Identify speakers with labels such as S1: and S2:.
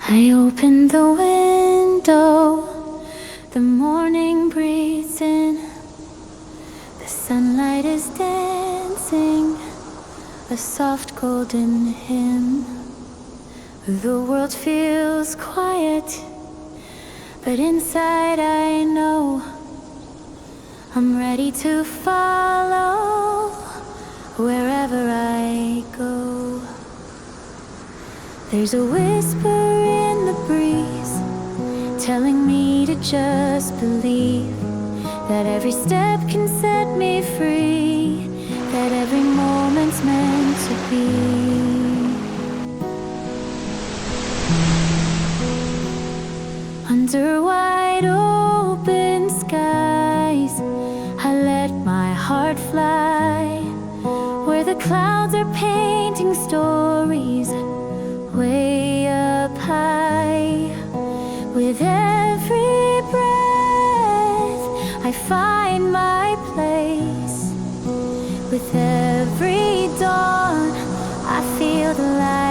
S1: I open the window, the morning breathes in. The sunlight is dancing, a soft golden hymn. The world feels quiet, but inside I know I'm ready to follow wherever I go. There's a whisper in the breeze telling me to just believe that every step can set me free, that every moment's meant to be. Under wide open skies, I let my heart fly, where the clouds are painting stories way up high. With every breath I find my place. With every dawn I feel the light.